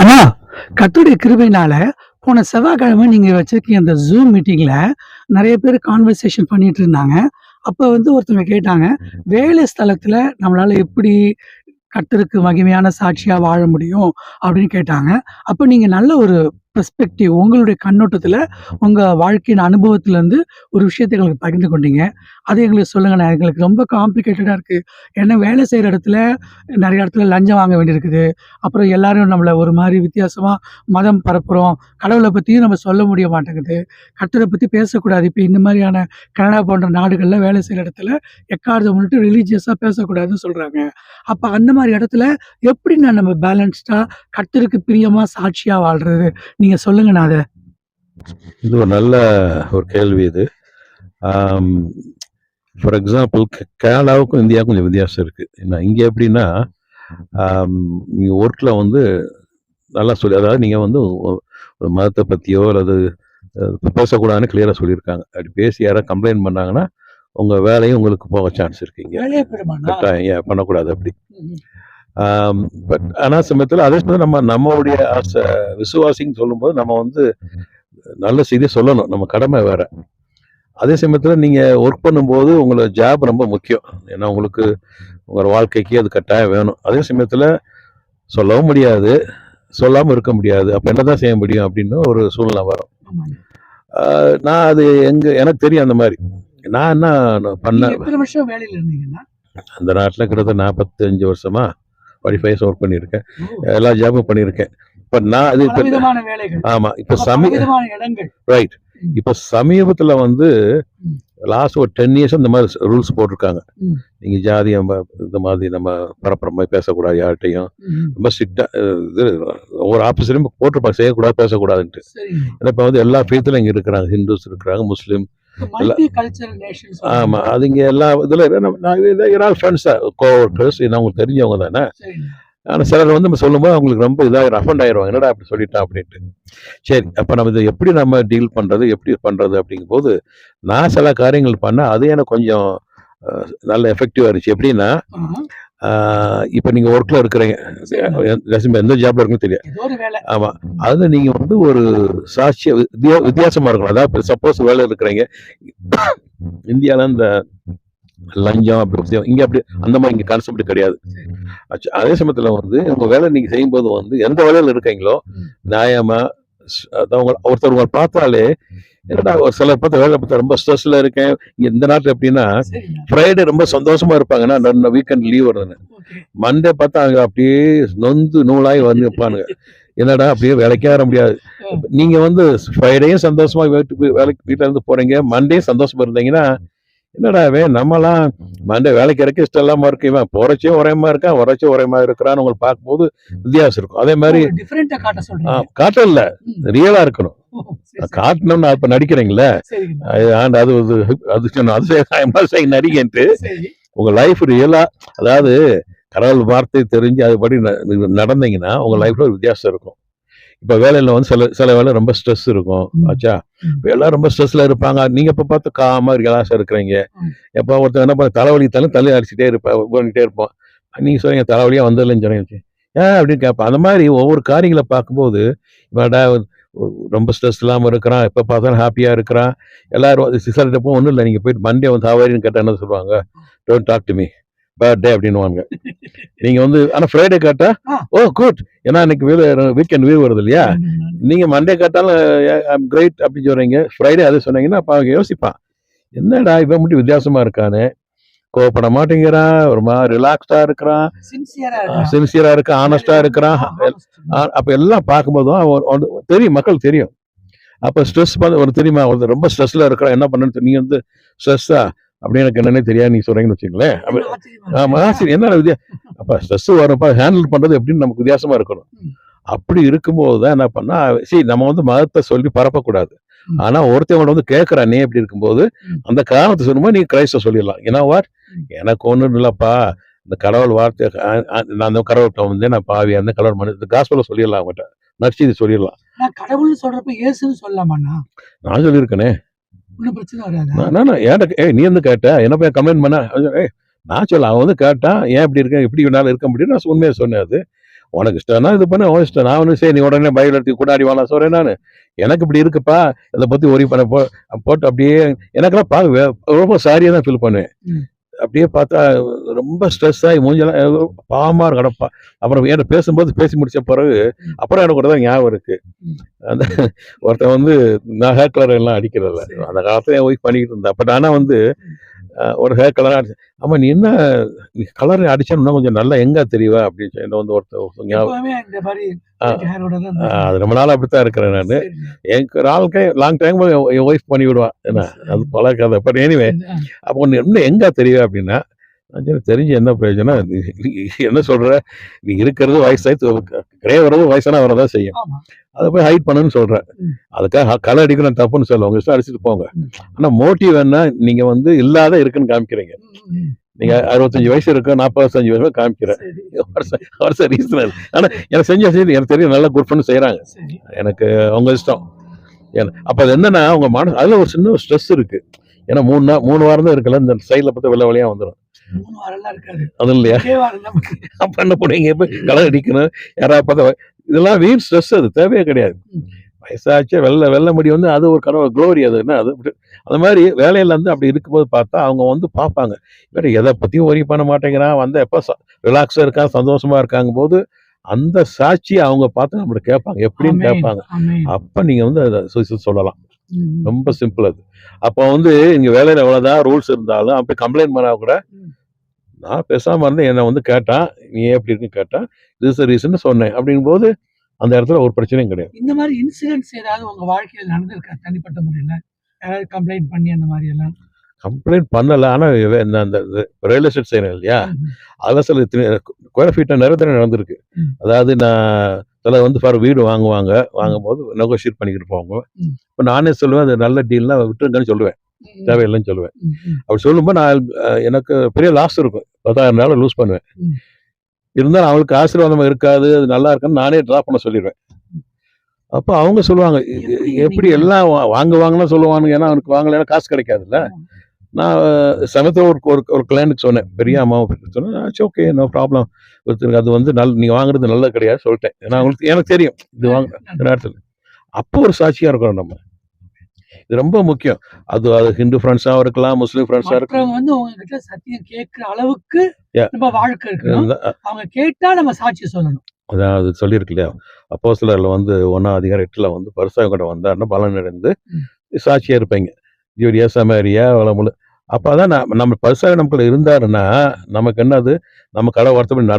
ஆனா, கர்த்தருடைய கிருபையினால போன செவ்வாய்க்கிழமை நீங்க வச்சிருக்கீங்க அந்த Zoom மீட்டிங்ல நெறைய பேர் கான்வர்சேஷன் பண்ணிட்டு இருந்தாங்க. அப்ப வந்து ஒருத்தவங்க கேட்டாங்க, "வேலை ஸ்தலத்துல நம்மளால எப்படி கர்த்தருக்கு மகிமையான சாட்சியா வாழ முடியும்?" அப்படின்னு கேட்டாங்க. அப்ப நீங்க நல்ல ஒரு பெர்ஸ்பெக்டிவ் உங்களுடைய கண்ணோட்டத்துல, உங்க வாழ்க்கையின் அனுபவத்திலருந்து ஒரு விஷயத்த எங்களுக்கு பகிர்ந்து கொண்டீங்க. அத எங்களுக்கு சொல்லுங்களேன். எங்களுக்கு ரொம்ப காம்ப்ளிகேட்டடா இருக்கு. ஏன்னா வேலை செய்ற இடத்துல நெறைய இடத்துல லஞ்சம் வாங்க வேண்டியிருக்குது. அப்புறம் எல்லாரும் நம்மள ஒரு மாரி வித்தியாசமா மதம் பரப்புறோம். கடவுள பத்தியும் நம்ம சொல்ல முடிய மாட்டேங்குது. கர்த்தர பத்தி பேசக்கூடாது. இப்ப இந்த மாரியான கனடா போன்ற நாடுகள்ல வேலை செய்ற இடத்துல எக்காரணத்த முன்னிட்டு ரிலிஜியஸா பேசக்கூடாதுன்னு சொல்றாங்க. அப்ப அந்த மாரி இடத்துல எப்படிண்ணா நம்ம பேலன்ஸ்டா கர்த்தருக்கு பிரியமா சாட்சியா வாழ்றது? நீங்க சொல்லுங்கண்ணா அத. இது ஒரு நல்ல ஒரு கேள்வி இது. ஃபார் எக்ஸாம்பிள் கனடாவுக்கும் இந்தியாவுக்கும் கொஞ்சம் வித்தியாசம் இருக்கு. என்ன இங்க எப்படின்னா, நீங்க ஒர்க்ல வந்து நல்லா சொல்லி, அதாவது நீங்க வந்து ஒரு மதத்தை பத்தியோ அல்லது பேசக்கூடாதுன்னு கிளியரா சொல்லியிருக்காங்க. அப்படி பேசி யாராவது கம்ப்ளைண்ட் பண்ணாங்கன்னா உங்க வேலையும் உங்களுக்கு போக சான்ஸ் இருக்கீங்க. வேலையே போயிடுமாண்ணா? கட்டாயம் ஏன் பண்ணக்கூடாது அப்படி. பட் ஆனா சமயத்தில் அதே சமயத்தில் நம்மளுடைய விசுவாசின்னு சொல்லும்போது நம்ம வந்து நல்ல செய்தியை சொல்லணும், நம்ம கடமை வேற. அதே சமயத்தில் நீங்கள் ஒர்க் பண்ணும்போது உங்களோட ஜாப் ரொம்ப முக்கியம். ஏன்னா உங்களுக்கு உங்களோட வாழ்க்கைக்கு அது கட்டாயம் வேணும். அதே சமயத்தில் சொல்லவும் முடியாது, சொல்லாமல் இருக்க முடியாது. அப்போ என்னதான் செய்ய முடியும் அப்படின்னு ஒரு சூழ்நிலை வரும். நான் அது எனக்கு தெரியும் அந்த மாதிரி. நான் என்ன பண்ணேன், அந்த நாட்டில் கிட்டத்தட்ட 45 வருஷமா 45 இயர்ஸ் ஒர்க் பண்ணியிருக்கேன். எல்லா ஜாபும் பண்ணியிருக்கேன். இப்போ நான் அது ஆமாம் இப்போ ரைட். இப்போ சமீபத்தில் வந்து லாஸ்ட் ஒரு 10 இயர்ஸ் இந்த மாதிரி ரூல்ஸ் போட்டிருக்காங்க. நீங்கள் ஜாதியம் இந்த மாதிரி நம்ம பரப்புற மாதிரி பேசக்கூடாது, யார்கிட்டையும் ரொம்ப ஸ்ட்ரிக்டாக இது ஒவ்வொரு ஆஃபீஸரையும் போட்டிருப்பாங்க, செய்யக்கூடாது பேசக்கூடாதுன்ட்டு. ஏன்னா இப்போ வந்து எல்லா ஃபேத்துலையும் இங்கே இருக்கிறாங்க, ஹிந்துஸ் இருக்கிறாங்க, முஸ்லீம். ஆமா, அது இங்க எல்லா இதுல ஃப்ரெண்ட்ஸ் கோவர்க்கர்ஸ் அவங்களுக்கு தெரிஞ்சவங்க தானே. ஆனா சிலர் வந்து நம்ம சொல்லும்போது அவங்களுக்கு ரொம்ப இதாக அஃபண்ட் ஆயிடுவாங்க, என்னடா அப்படி சொல்லிட்டான் அப்படின்ட்டு. சரி, அப்ப நம்ம இதை எப்படி நம்ம டீல் பண்றது, எப்படி பண்றது அப்படிங்கும் போது நான் சில காரியங்கள் பண்ணேன். அது எனக்கு கொஞ்சம் நல்ல எஃபெக்டிவா இருந்துச்சு. எப்படின்னா, இப்ப நீங்க ஒர்க்ல இருக்கிறீங்க, எந்த ஜாப்ல இருக்குன்னு தெரியும். ஆமா, அது நீங்க வந்து ஒரு சாட்சிய வித்தியாசமா இருக்கணும். அதாவது சப்போஸ் வேலை இருக்கிறீங்க, இந்தியால இந்த லஞ்சம் அப்படி இங்க அப்படி அந்த மாதிரி இங்க கான்செப்ட் கிடையாது. அதே சமயத்துல வந்து உங்க வேலை நீங்க செய்யும்போது வந்து எந்த வேலையில இருக்கீங்களோ நியாயமா, ஒருத்தர் உங்களை பார்த்தாலே என்னடா, ஒரு சிலர் பார்த்து வேலை பார்த்தா ரொம்ப ஸ்ட்ரெஸ்ல இருக்கேன். இங்க இந்த நாட்டில் எப்படின்னா ஃப்ரைடே ரொம்ப சந்தோஷமா இருப்பாங்கன்னா வீக்கெண்ட் லீவ் வருதுன்னு. மண்டே பார்த்தா அங்க அப்படியே நொந்து நூலாகி வந்து இருப்பானுங்க. என்னடா அப்படியே வேலைக்கே வர முடியாது. நீங்க வந்து ஃப்ரைடேயும் சந்தோஷமா வேலைக்கு வீட்டுல இருந்து போறீங்க, மண்டே சந்தோஷமா இருந்தீங்கன்னா என்னடாவே நம்மலாம் மண்டே வேலைக்கு இறக்கி இஷ்டம் இல்லாம இருக்கு, இவன் போறச்சே ஒரேமா இருக்கான், வரச்சே ஒரேமா இருக்கிறான்னு உங்களுக்கு பார்க்கும்போது வித்தியாசம் இருக்கும். அதே மாதிரி காட்டல, ரியலா இருக்கணும். காட்டணும்னு இப்ப நடிக்கிறீங்களே, அது நடிகன்ட்டு உங்க லைஃப் ரியலா, அதாவது கடவுள் வார்த்தை தெரிஞ்சு அதுபடி நடந்தீங்கன்னா உங்க லைஃப்ல ஒரு வித்தியாசம் இருக்கும். இப்ப வேலையில வந்து சில வேலை ரொம்ப ஸ்ட்ரெஸ் இருக்கும் ஆச்சா. இப்ப எல்லாம் ரொம்ப ஸ்ட்ரெஸ்ல இருப்பாங்க, நீங்க இப்ப பார்த்து காமா ரிலாக்ஸா இருக்கிறீங்க. எப்ப ஒருத்தர் என்ன பண்ண தலைவலி தள்ளி அடிச்சுட்டே பண்ணிட்டே இருப்போம். நீங்க சொல்றீங்க தலைவலியா வந்ததுலன்னு சொன்னீங்க, ஏன் அப்படின்னு கேட்பேன். அந்த மாதிரி ஒவ்வொரு காரியங்களை பார்க்கும்போது இவடா ரொம்ப ஸ்ட்ரெஸ் இல்லாம இருக்கிறான், எப்ப பார்த்தாலும் ஹாப்பியா இருக்கிறான். எல்லாரும் சிசர்கிட்ட போ ஒன்றும் இல்லை, நீங்க போயிட்டு மண்டே வந்து ஹவாரின்னு கேட்டா என்ன சொல்லுவாங்க, don't talk to me, bad day அப்படின்னுவாங்க. நீங்க வந்து ஆனா ஃப்ரைடே கேட்டா ஓ குட், ஏன்னா இன்னைக்கு வீக்கெண்ட் லீவ் வருது இல்லையா. நீங்க மண்டே கேட்டாலும் கிரேட் அப்படின்னு சொல்றீங்க, ஃப்ரைடே அதை சொன்னீங்கன்னா அப்ப அவங்க யோசிப்பான், என்னடா இவன் மட்டும் வித்தியாசமா இருக்கானு, கோவப்பட மாட்டேங்கிறான், ஒரு மாதிரி ரிலாக்ஸ்டா இருக்கிறான், சின்சியரா இருக்கான், ஆனஸ்டா இருக்கிறான். அப்ப எல்லாம் பார்க்கும்போதும் தெரியும், மக்கள் தெரியும். அப்ப ஸ்ட்ரெஸ் ஒரு தெரியுமா, ஒரு ரொம்ப ஸ்ட்ரெஸ்ல இருக்கிறான், என்ன பண்ணு, நீங்க வந்து ஸ்ட்ரெஸ்ஸா அப்படி எனக்கு என்னன்னே தெரியாது நீங்க சொல்றீங்கன்னு வச்சுங்களேன். ஆமா சரி, என்ன அப்ப ஸ்ட்ரெஸ் வரப்ப ஹேண்டில் பண்றது எப்படின்னு நமக்கு வித்தியாசமா இருக்கணும். அப்படி இருக்கும்போது தான் என்ன பண்ணா, சரி நம்ம வந்து மதத்தை சொல்லி பரப்பக்கூடாது. ஆனா ஒருத்தவங்க வந்து கேட்கறான் நீ எப்படி இருக்கும்போது அந்த காரணத்தை சொல்லும்போது நீ கிரைஸ்ட சொல்லிடலாம். ஏன்னா வாட், எனக்கு ஒண்ணும் இல்லப்பா, இந்த கடவுள் வார்த்தை, நான் அந்த கடவுள்கிட்ட வந்து நான் பாவி, அந்த கடவுள் மனு இந்த காஸ்பல சொல்லிடலாம், அவங்ககிட்ட நடிச்சு இது சொல்லிடலாம். கடவுள் சொல்றப்ப இயேசுன்னு சொல்லலாமாண்ணா? நான் சொல்லியிருக்கேனே, நீ வந்து கேட்ட என்ன போய் கம்ப்ளைண்ட் பண்ண, நான் சொல்ல அவன் வந்து கேட்டான், ஏன் இப்படி இருக்க, இப்படி வேணாலும் இருக்க முடியும், நான் உண்மையை சொன்னேன். அது உனக்கு இஷ்டம்னா இது பண்ண உன் இஷ்டம். நான் வந்து சரி நீ உடனே பைபிள் எடுத்து கூட அடி வாங்கலாம் சொல்றேன் நான். எனக்கு இப்படி இருக்குப்பா, இதை பத்தி ஒரி பண்ண போட்டு அப்படியே எனக்கெல்லாம் ரொம்ப சாரியா தான் ஃபீல் பண்ணுவேன். ம். அப்படியே பார்த்தா ரொம்ப ஸ்ட்ரெஸ் ஆகி மூஞ்செல்லாம் பாவமா கிடப்பா. அப்புறம் என்கிட்ட பேசும்போது பேசி முடிச்ச பிறகு அப்புறம் எனக்கு கூட தான் ஞாபகம் இருக்கு. ம். அந்த ஒருத்தன் வந்து நான் ஹேர் கலர் எல்லாம் அடிக்கிறதில்ல. அந்த காலத்துல என் ஒய்ஃப் பண்ணிக்கிட்டு இருந்தா. பட் ஆனா வந்து ஒரு ஹேர் கலரா அடிச்சு, ஆமா நீ என்ன நீ கலர் அடிச்சா இன்னும் கொஞ்சம் நல்லா எங்க தெரியவா அப்படின்னு சொல்லி என்ன வந்து ஒருத்தர் ஞாபகம். எப்பவுமே இந்த மாதிரி ஆ, ஒயிட் ஹேரோட தான் ஆ, இருந்தீங்க. அது ரொம்ப நாள் அப்படித்தான் இருக்கிறேன் நான். சரிங்க. எனக்கு ஒரு ஆளுக்கே லாங் டைம் என் ஒய்ஃப் பண்ணி விடுவான். என்ன அது சரி. பல கதை. பட் எனிவே ஆ, அப்போ ஒன்று இன்னும் எங்க தெரியும் அப்படின்னா, நான் சரி தெரிஞ்சு என்ன பிரயோஜனம்? நீ என்ன சொல்ற? நீ இருக்கிறது வயசாயிட்டு கிரே வர்றது வயசானா வரதான் செய்யும். ஆமா. அதை போய் ஹைட் பண்ணுன்னு சொல்றேன். ம். அதுக்காக களை அடிக்கணும் தப்புன்னு சொல்ல உங்க இஷ்டம் அடிச்சுட்டு போங்க. ம். ஆனா மோட்டிவ் என்ன? நீங்க வந்து இல்லாத இருக்குன்னு காமிக்கிறீங்க. ம், ம். நீங்க 65 வயசு இருக்கு, 45 வயசு காமிக்கிற சரி. ரீசன். ஆனா எனக்கு செஞ்ச செய்தி எனக்கு தெரியும், நல்லா குட் பண்ணி செய்யறாங்க. சரி. எனக்கு உங்க இஷ்டம். அப்ப அது என்னன்னா உங்க மனசு அதுல ஒரு சின்ன ஸ்ட்ரெஸ் இருக்கு. ஏன்னா 3 வாரம் தான் இருக்குல்ல, இந்த சைட்ல பார்த்து வெள்ளை வெளியா வந்துடும். 3 வாரம்லாம் இருக்காது. அது இல்லையா? ஒரே வாரம் நமக்கு. அப்ப என்ன பண்ணுவீங்க? போய் களை அடிக்கணும், யாராவது பார்த்தா இதெல்லாம் வீண் ஸ்ட்ரெஸ், அது தேவையே கிடையாது. ம். வயசாச்சு வெள்ளை முடி வந்து அது ஒரு கடவுள் க்ளோரி. அது என்ன அது அந்த மாதிரி வேலையில இருந்து அப்படி இருக்கும்போது பார்த்தா அவங்க வந்து பார்ப்பாங்க, வேற எதை பத்தியும் ஒரி பண்ண மாட்டேங்கிறான், வந்து எப்ப ரிலாக்ஸா இருக்கான், சந்தோஷமா இருக்காங்க போது அந்த சாட்சி அவங்க பார்த்து நம்மள கேட்பாங்க, எப்படின்னு ஆமென். கேட்பாங்க. ஆமென். அப்ப நீங்க வந்து அதை சொல்லலாம். ம். ரொம்ப சிம்பிள் அது. அப்போ வந்து இங்க வேலையில எவ்வளவுதான் ரூல்ஸ் இருந்தாலும் அப்படி கம்ப்ளைண்ட் பண்ணா கூட ம். நான் பேசாம இருந்தேன். என்ன வந்து கேட்டான், நீ ஏன் எப்படி இருக்குன்னு கேட்டான், this is ரீசன் சொன்னேன். அப்படிங்கும்போது அந்த இடத்துல ஒரு பிரச்சனையும் கிடையாது. இந்த மாதிரி இன்சிடென்ட்ஸ் ஏதாவது உங்க வாழ்க்கையில நடந்திருக்கா? தனிப்பட்ட முறையில? யாராவது கம்ப்ளைண்ட் பண்ணி அந்த மாரி எல்லாம்? கம்ப்ளைண்ட் பண்ணல. ஆனா இந்த அந்த ரியல் எஸ்டேட் செய்றேன் இல்லையா, ம். அதெல்லாம் சில ஸ்கொயர் ஃபீட்ல நிறைய தடவை நடந்திருக்கு. ம். அதாவது நான் சில வந்து ஃபார் வீடு வாங்கும்போது நெகோஷியேட் பண்ணிக்கிட்டு போவாங்க. ம். இப்போ நானே சொல்லுவேன், அது நல்ல டீல்னா விட்டுருங்கன்னு சொல்லுவேன், ம். தேவையில்லைன்னு சொல்லுவேன். ம். ம். அப்படி சொல்லும்போது நான் எனக்கு பெரிய லாஸ் இருக்கும். 10,000 லூஸ் பண்ணுவேன். ம். இருந்தாலும் அவங்களுக்கு ஆசீர்வாதம் இருக்காது, அது நல்லா இருக்குன்னு நானே ட்ரா பண்ண சொல்லிடுவேன். அப்போ அவங்க சொல்லுவாங்க, எப்படி நீங்க எல்லாம் வாங்குவாங்கன்னு சொல்லுவானுங்க, ஏன்னா அவனுக்கு வாங்கலைன்னா காசு கிடைக்காதுல்ல. நான் சமயத்தில் ஒரு கிளையண்ட்டுக்கு சொன்னேன், பெரிய அம்மாவை சொன்னேன், இட்ஸ் ஓகே நோ ப்ராப்ளம், அது வந்து நீங்கள் வாங்குறது நல்லது கிடையாது சொல்லிட்டேன். ஏன்னா அவங்களுக்கு எனக்கு தெரியும் இது வாங்க நேரத்தில். அப்போ ஒரு சாட்சியாக இருக்கிறோம் நம்ம. இது ரொம்ப முக்கியம். அது அது ஹிந்து ஃப்ரெண்ட்ஸாகவும் இருக்கலாம், முஸ்லீம் ஃப்ரெண்ட்ஸாக இருக்கலாம். மற்றவங்க வந்து உங்ககிட்ட சத்தியம் கேட்கிற அளவுக்கு Yeah. நம்ம வாழ்க்கை இருக்கணும். அவங்க கேட்டா நம்ம சாட்சி சொல்லணும். அதாவது சொல்லியிருக்கு இல்லையா, அப்போஸ்தலர்ல வந்து 1ஆம் அதிகாரம் 8ல் வந்து பரிசேயன் கூட வந்தாருன்னா பலன் அடைந்து ம். சாட்சியா இருப்பீங்க. யூரியா சமாரியா வளமுழு. அப்பதான் நம்ம பரிசேயன் நமக்குள்ள இருந்தாருன்னா நமக்கு என்னது, நம்ம கடை ஒருத்தப்படி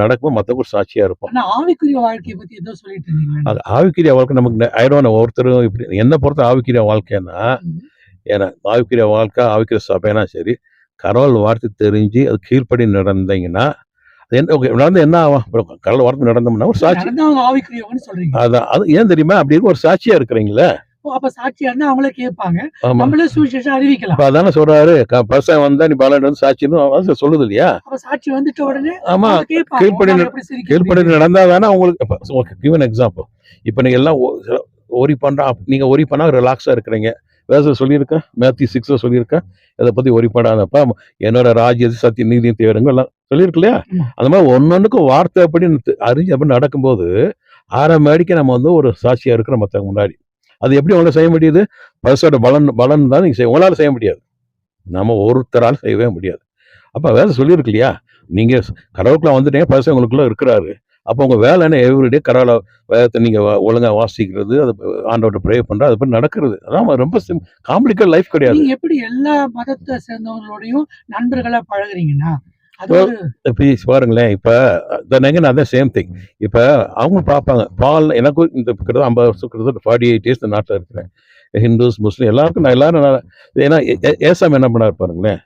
நடக்கும் மற்றவங்க சாட்சியா இருப்போம். ஆனா ஆவிக்குரிய வாழ்க்கையை பத்தி ஏதோ சொல்லிட்டு இருந்தீங்களே? அது ஆவிக்குரிய வாழ்க்கை நமக்கு ஆயிடுவான ஒருத்தரும் இப்படி என்ன பொறுத்த ஆவிக்குரிய வாழ்க்கைன்னா, ம். ஏன்னா ஆவிக்குரிய வாழ்க்கை ஆவிக்குரிய சபைனா சரி, கடவுள் வார்த்தை தெரிஞ்சு அது கீழ்ப்படி நடந்தீங்கன்னா அது நடந்து என்ன ஆகும்? கடவுள் வார்த்தை நடந்தோம்னா ஒரு சாட்சி. நடந்தவங்க ஆவிக்குரியவங்கன்னு சொல்றீங்க. அதான் அது ஏன் தெரியுமா, அப்படி இருக்க ஒரு சாட்சியா இருக்கிறீங்களே. ஓ, அப்ப சாட்சியா இருந்தா அவங்களே கேட்பாங்க. ஆமா. நம்மளே சுவிசேஷம் அறிவிக்கலாம். இப்ப அதானே சொல்றாரு, பரிசேயன் வந்தா நீ பலன் வந்து சாட்சின்னு சொல்லுது இல்லையா. அப்ப சாட்சி வந்துட்ட உடனே ஆமா, அவங்க கேட்பாங்க. கீழ்ப்படி உங்களால எப்படி சிரிக்க கீழ்ப்படி முடியுது? நடந்தா தானே உங்களுக்கு கிவ் an எக்ஸாம்பிள். இப்போ நீங்க எல்லாம் ஒரி பண்றா, நீங்க ஒரி பண்ணா ரிலாக்ஸா இருக்கிறீங்க. வேற சொல்லியிருக்கேன், மேத்யூ 6 சொல்லியிருக்கேன், இதை பத்தி ஒரி பண்ணாதப்பா, என்னோட ராஜ்யத்தை சத்திய நீதியும் தேவருங்க எல்லாம் சொல்லியிருக்கு இல்லையா. ஆமா. அந்த மாதிரி ஒன்னொன்னுக்கும் வார்த்தை அப்படி அறிஞ்சு அப்படி நடக்கும்போது ஆரம்படிக்கு நம்ம வந்து ஒரு சாட்சியா இருக்கிற மற்றவங்க முன்னாடி. அது எப்படி உங்களால செய்ய முடியுது? பரிசோட பலன் தான் நீங்க உங்களால செய்ய முடியாது. நம்ம ஒருத்தரால் செய்யவே முடியாது. அப்ப வேலை சொல்லியிருக்கு இல்லையா, நீங்க கடவுளுக்குள்ள வந்துட்டீங்க, பரிசு உங்களுக்குள்ள இருக்கிறாரு. அப்போ உங்க வேலை என்ன, எவ்ரிடே கடவுளை வேதத்தை நீங்க ஒழுங்கா வாசிக்கிறது, அது ஆண்டவர்கிட்ட ப்ரே பண்றது, அது பண்ணி நடக்கிறது. அதான் ரொம்ப காம்ப்ளிகேட் லைஃப் கிடையாது. நீங்க எப்படி எல்லா மதத்தை சேர்ந்தவங்களோடையும் நண்பர்களா பழகுறீங்கன்னா அது ஒரு ப்ளீஸ் பாருங்களேன். இப்ப நான் தான் சேம் திங். இப்ப அவங்க பார்ப்பாங்க, பால் எனக்கும் இந்த 50 வருஷம் கிட்டத்தட்ட 48 இயர்ஸ் இந்த நாட்டில் இருக்கிறேன். ஹிந்துஸ் முஸ்லீம் எல்லாருக்கும் எல்லாரும் ஏன்னா ஏசாமி என்ன பண்ணாரு பாருங்களேன்,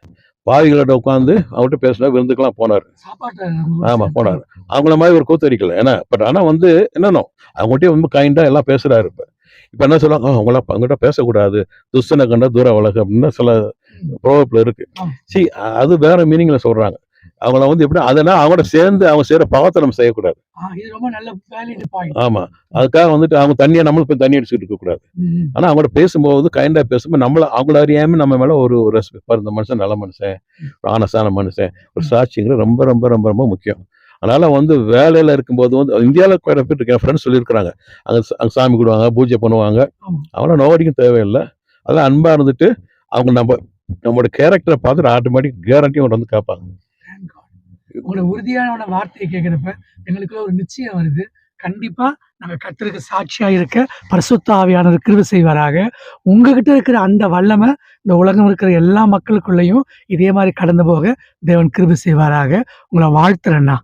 பாவிகளோட உட்காந்து அவங்ககிட்ட பேசினா விருந்துக்கெல்லாம் போனார். சாப்பாட்டு ஆமா போனார். அவங்கள மாதிரி ஒரு கூத்தரிக்கல. ஏன்னா பட் ஆனா வந்து என்னன்னோ அவங்ககிட்டயே ரொம்ப கைண்டா எல்லாம் பேசுறாரு. இப்ப என்ன சொல்லுவாங்க, அவங்ககிட்ட பேசக்கூடாது, துஷ்டனை கண்டா தூர வழக்கு அப்படின்னு சில ப்ரோவர்ப்ல இருக்கு. சி அது வேற மீனிங்ல சொல்றாங்க. அவங்கள வந்து எப்படி அதெல்லாம் அவங்களோட சேர்ந்து அவங்க செய்யற பாவத்தை நம்ம செய்யக்கூடாது. இது ரொம்ப நல்ல வேலிட் பாயிண்ட். ஆமா, அதுக்காக வந்துட்டு அவங்க நம்மளுக்கு போய் தண்ணி அடிச்சுட்டு இருக்க கூடாது. ஆனா அவங்களோட பேசும்போது கைண்டா பேசும்போது அவங்கள அறியாம நம்ம மேல ஒரு ரெஸ்பெக்ட், இந்த மனுஷன் நல்ல மனுஷன், ஆனஸ்டான மனுஷன், ஒரு சாட்சிங்கிறது ரொம்ப ரொம்ப ரொம்ப ரொம்ப முக்கியம். அதனால வந்து வேலையில இருக்கும்போது வந்து இந்தியாவில் குறைய பேர் இருக்கேன் ஃப்ரெண்ட்ஸ் சொல்லியிருக்கிறாங்க. அங்கே சாமி குடுவாங்க, பூஜை பண்ணுவாங்க. ஆமா. அவங்களாம் நோவடிக்கும் தேவையில்லை. அதெல்லாம் அன்பா இருந்துட்டு அவங்க நம்மளோட கேரக்டரை பார்த்துட்டு ஆட்டோமேட்டிக் கேரண்டியும் வந்து கேட்பாங்க. Thank God. உங்களோட உறுதியான வார்த்தையை கேட்கிறப்ப எங்களுக்குள்ள ஒரு நிச்சயம் வருது. கண்டிப்பா நாங்க கர்த்தருக்கு சாட்சியா இருக்க பரிசுத்த ஆவியானவர் கிருபை செய்வாராக. உங்ககிட்ட இருக்கிற அந்த வல்லமை இந்த உலகம் இருக்கிற எல்லா மக்களுக்குள்ளேயும் இதே மாரி கடந்து போக தேவன் கிருபை செய்வாராக. உங்கள வாழ்த்துறேன்னா.